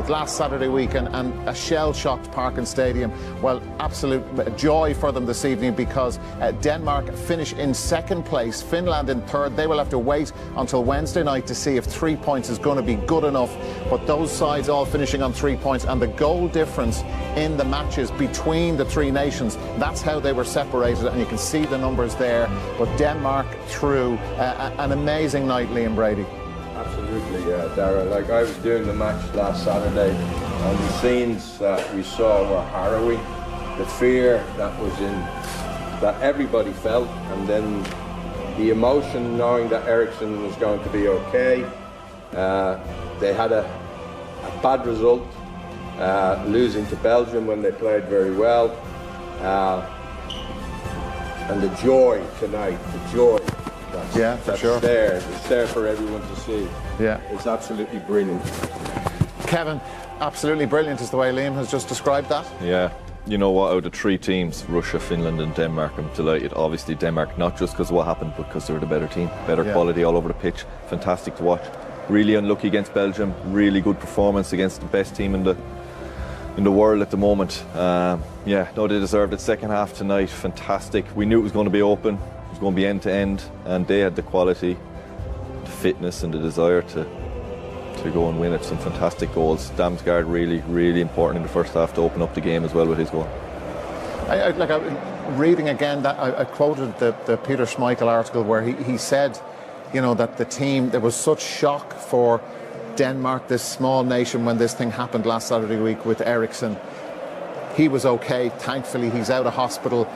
with last Saturday weekend and a shell-shocked Parken Stadium. Well, absolute joy for them this evening because Denmark finish in second place, Finland in third. They will have to wait until Wednesday night to see if 3 points is going to be good enough. But those sides all finishing on 3 points, and the goal difference in the matches between the three nations, that's how they were separated, and you can see the numbers there. But Denmark through an amazing night, Liam Brady. Absolutely, Darragh. Like, I was doing the match last Saturday, and the scenes that we saw were harrowing. The fear that everybody felt, and then the emotion knowing that Eriksen was going to be okay. They had a bad result, losing to Belgium when they played very well. And the joy tonight, the joy that's sure. It's there for everyone to see. Yeah. It's absolutely brilliant. Kevin, absolutely brilliant is the way Liam has just described that. Yeah. You know what, out of three teams, Russia, Finland and Denmark, I'm delighted. Obviously Denmark, not just because of what happened, but because they were the better team. Better quality all over the pitch. Fantastic to watch. Really unlucky against Belgium. Really good performance against the best team in the world at the moment. They deserved it. Second half tonight, fantastic. We knew it was going to be open. It was going to be end to end, and they had the quality, the fitness and the desire to go and win it. Some fantastic goals. Damsgaard really, really important in the first half to open up the game as well with his goal. Reading again, that I quoted the Peter Schmeichel article where he said, you know, that the team, there was such shock for Denmark, this small nation, when this thing happened last Saturday week with Eriksen. He was okay, thankfully he's out of hospital.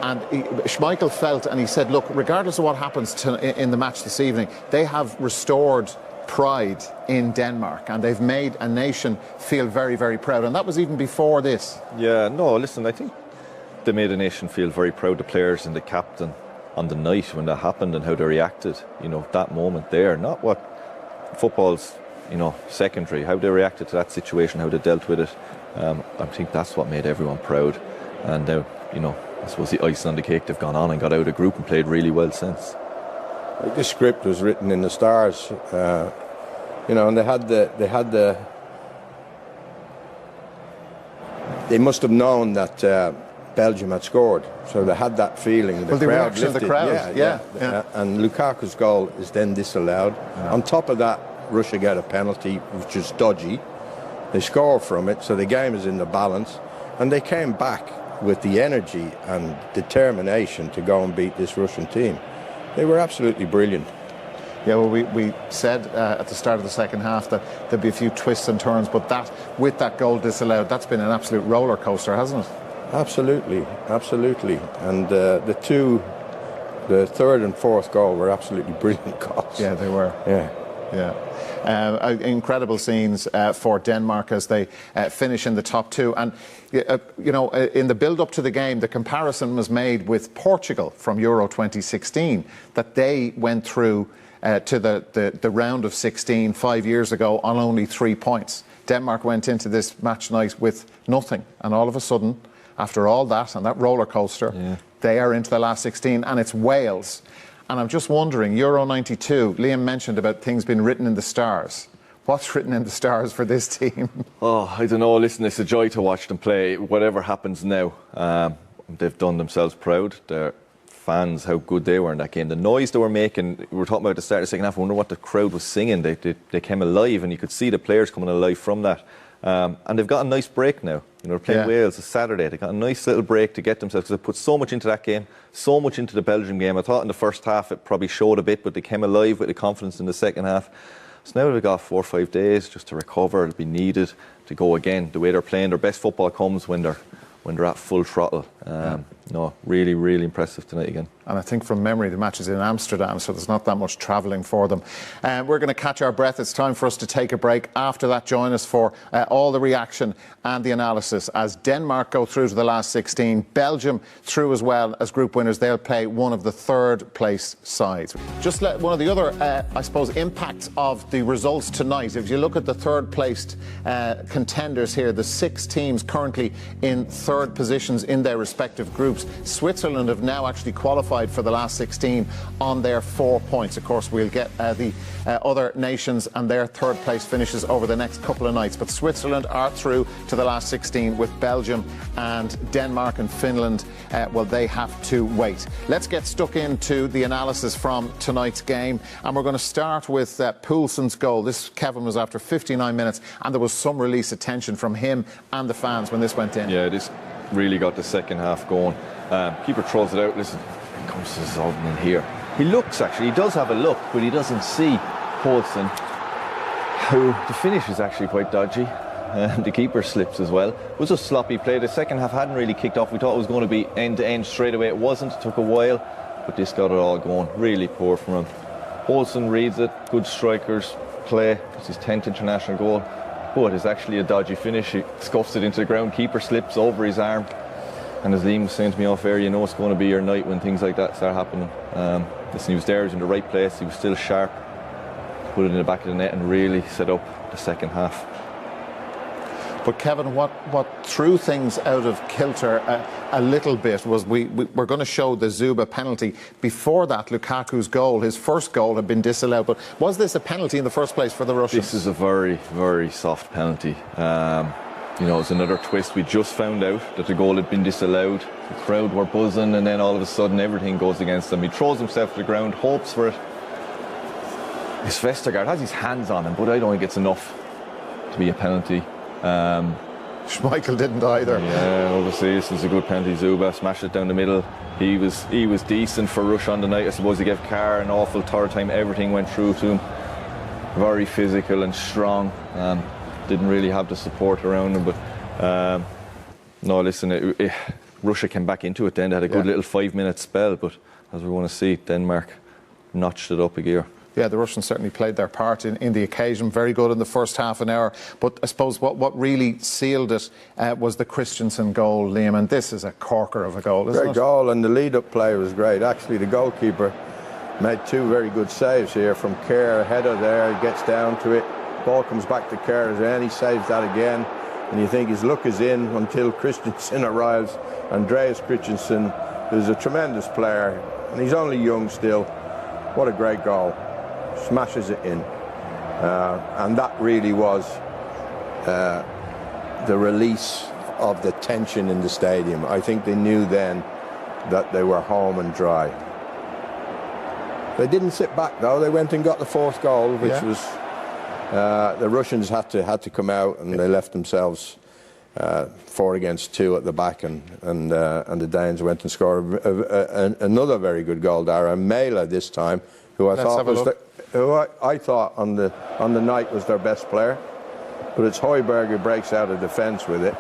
And Schmeichel felt, and he said, look, regardless of what happens in the match this evening, they have restored pride in Denmark, and they've made a nation feel very, very proud. And that was even before this. Yeah, no, listen, I think they made a nation feel very proud, the players and the captain, on the night when that happened and how they reacted, you know, that moment there. Not what football's, you know, secondary, how they reacted to that situation, how they dealt with it. I think that's what made everyone proud. And now, you know, I suppose the icing on the cake, they've gone on and got out of the group and played really well since. Like, this script was written in the stars, you know, and they must have known that Belgium had scored, so they had that feeling. The reaction of the crowd, yeah. And Lukaku's goal is then disallowed. Yeah. On top of that, Russia get a penalty, which is dodgy. They score from it, so the game is in the balance, and they came back with the energy and determination to go and beat this Russian team. They were absolutely brilliant. Yeah, well, we said at the start of the second half that there'd be a few twists and turns, but with that goal disallowed, that's been an absolute roller coaster, hasn't it? Absolutely, absolutely. And the third and fourth goal were absolutely brilliant goals. Yeah, they were. Yeah. Incredible scenes for Denmark as they finish in the top two. And, you know, in the build-up to the game, the comparison was made with Portugal from Euro 2016, that they went through to the round of 16 5 years ago on only 3 points. Denmark went into this match night with nothing, and all of a sudden, after all that and that roller coaster, they are into the last 16, and it's Wales. And I'm just wondering, Euro 92, Liam mentioned about things being written in the stars. What's written in the stars for this team? Oh, I don't know. Listen, it's a joy to watch them play. Whatever happens now, they've done themselves proud. Their fans, how good they were in that game. The noise they were making, we were talking about at the start of the second half, I wonder what the crowd was singing. They came alive, and you could see the players coming alive from that. And they've got a nice break now. You know, they're playing Wales this Saturday. They got a nice little break to get themselves, because they put so much into that game, so much into the Belgium game. I thought in the first half it probably showed a bit, but they came alive with the confidence in the second half. So now they've got 4 or 5 days just to recover. It'll be needed to go again. The way they're playing, their best football comes when they're at full throttle. No, really, really impressive tonight again. And I think from memory, the match is in Amsterdam, so there's not that much travelling for them. We're going to catch our breath. It's time for us to take a break. After that, join us for all the reaction and the analysis as Denmark go through to the last 16. Belgium through as well as group winners. They'll play one of the third place sides. Just one of the other, I suppose, impacts of the results tonight. If you look at the third placed contenders here, the 6 teams currently in third positions in their respective groups. groups. Switzerland have now actually qualified for the last 16 on their 4 points. Of course, we'll get the other nations and their third place finishes over the next couple of nights. But Switzerland are through to the last 16 with Belgium and Denmark and Finland. Well, they have to wait. Let's get stuck into the analysis from tonight's game. And we're going to start with Poulsen's goal. This, Kevin, was after 59 minutes, and there was some release of tension from him and the fans when this went in. Yeah, this really got the second half going. Keeper throws it out. Listen, here comes Zobnin here. He looks, actually, he does have a look, but he doesn't see Poulsen, who the finish is actually quite dodgy. The keeper slips as well. It was a sloppy play. The second half hadn't really kicked off. We thought it was going to be end to end straight away. It wasn't. It took a while, but this got it all going. Really poor from him. Poulsen reads it. Good strikers play. It's his 10th international goal. But it's actually a dodgy finish. He scuffs it into the ground. Keeper slips over his arm. And as Liam was saying to me off air, you know it's going to be your night when things like that start happening. Listen, he was there, he was in the right place. He was still sharp. Put it in the back of the net and really set up the second half. But Kevin, what threw things out of kilter a little bit was we're going to show the Dzyuba penalty. Before that, Lukaku's goal, his first goal, had been disallowed. But was this a penalty in the first place for the Russians? This is a very, very soft penalty. You know, it's another twist. We just found out that the goal had been disallowed. The crowd were buzzing, and then all of a sudden everything goes against him. He throws himself to the ground, hopes for it. His Vestergaard has his hands on him, but I don't think it's enough to be a penalty. Schmeichel didn't either. Yeah, obviously this is a good penalty. Dzyuba smashed it down the middle. He was decent for Russia on the night. I suppose he gave Carr an awful third time. Everything went through to him. Very physical and strong. Didn't really have the support around him, but no, listen, Russia came back into it then. They had a good little 5-minute spell, but as we're going to see, Denmark notched it up a gear. Yeah, the Russians certainly played their part in the occasion. Very good in the first half an hour. But I suppose what really sealed it was the Christensen goal, Liam. And this is a corker of a goal, isn't it? Great goal, and the lead-up play was great. Actually, the goalkeeper made 2 very good saves here from Kerr. Header there, he gets down to it. Ball comes back to Kerr again. He saves that again. And you think his luck is in until Christensen arrives. Andreas Christensen, who's a tremendous player, and he's only young still. What a great goal. Smashes it in, and that really was the release of the tension in the stadium. I think they knew then that they were home and dry. They didn't sit back though. They went and got the 4th goal, which was the Russians had to come out, and they left themselves 4 against 2 at the back, and the Danes went and scored another very good goal. Artyom Maehle this time, who I thought was I thought on the night was their best player, but it's Højbjerg who breaks out of defence with it,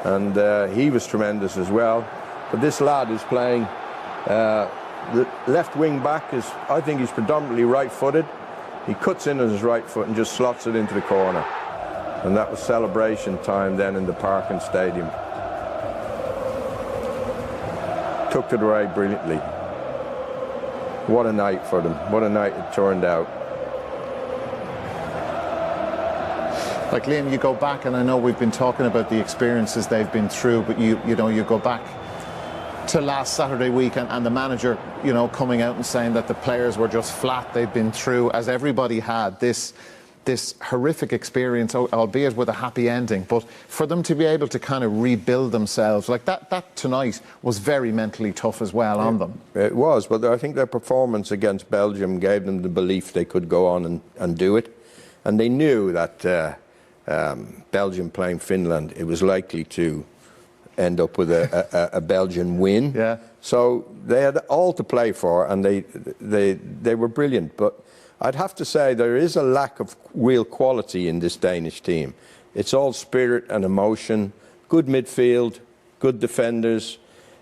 and he was tremendous as well. But this lad is playing the left wing back. I think he's predominantly right-footed. He cuts in on his right foot and just slots it into the corner, and that was celebration time then in the Parken Stadium. Tucked it away brilliantly. What a night for them. What a night it turned out. Like, Liam, you go back, and I know we've been talking about the experiences they've been through, but you go back to last Saturday week and the manager, coming out and saying that the players were just flat. They've been through, as everybody had, this horrific experience, albeit with a happy ending. But for them to be able to kind of rebuild themselves like that tonight was very mentally tough as well on them. It was, but I think their performance against Belgium gave them the belief they could go on and do it. And they knew that Belgium playing Finland, it was likely to end up with a Belgian win. Yeah. So they had all to play for, and they were brilliant. But I'd have to say there is a lack of real quality in this Danish team. It's all spirit and emotion, good midfield, good defenders.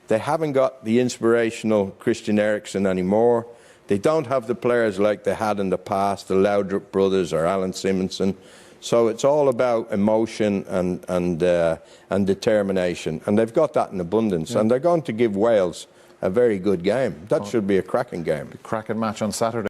They haven't got the inspirational Christian Eriksen anymore. They don't have the players like they had in the past, the Laudrup brothers or Alan Simonsen. So it's all about emotion and determination. And they've got that in abundance. Yeah. And they're going to give Wales a very good game. That should be a cracking game. Cracking match on Saturday.